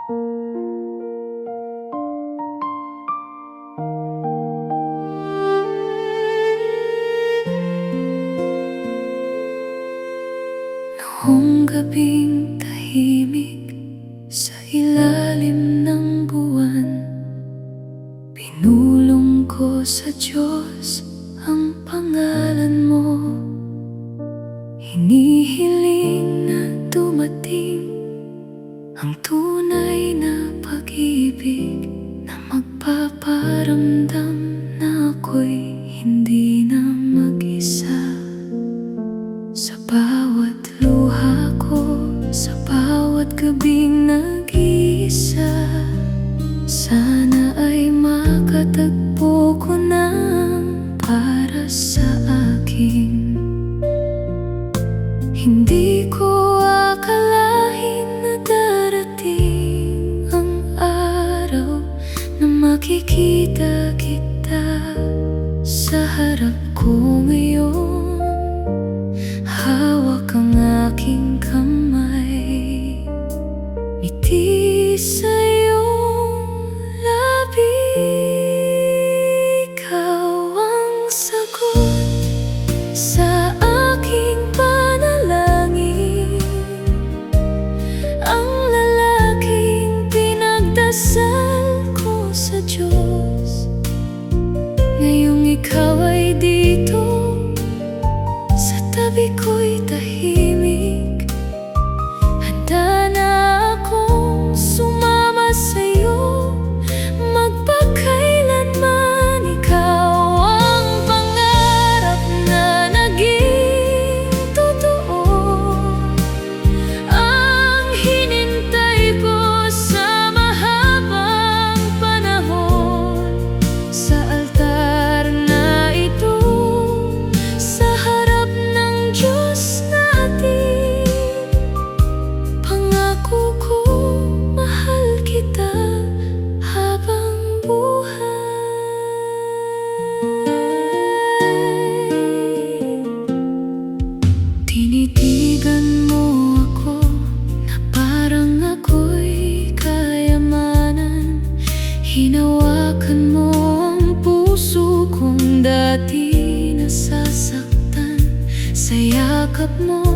Noong gabing tahimik sa ilalim ng buwan, pinulong ko sa Diyos ang pangalan mo. Hinihiling na dumating ang tunay na pag-ibig na magpaparamdam na ako'y hindi na mag-isa. Sa bawat luha ko, sa bawat gabing nag-iisa, sana ay makatagpo ko ng para sa akin. Hindi ko akalain na darating ang araw na makikita kita sa harap ko ngayon. Hawak ang aking kamay, ngiti sa iyong labi. Ikaw ang sagot sa aking panalangin, ang lalaking pinagdasal ko sa Diyos. Ngayong ikaw ay dito, tabi ko'y tahimik, handa na akong sumama sa'yo magpakailanman. Ikaw ang pangarap na naging totoo, ang hinintay ko sa mahabang panahon. Sa altar na ito, sa harap Diyos natin, pangako ko, mahal kita habang buhay. Tinitigan mo ako na parang ako'y kayamanan. Hinawakan mo ang puso kong dati nasasaktan. Sa yakap mo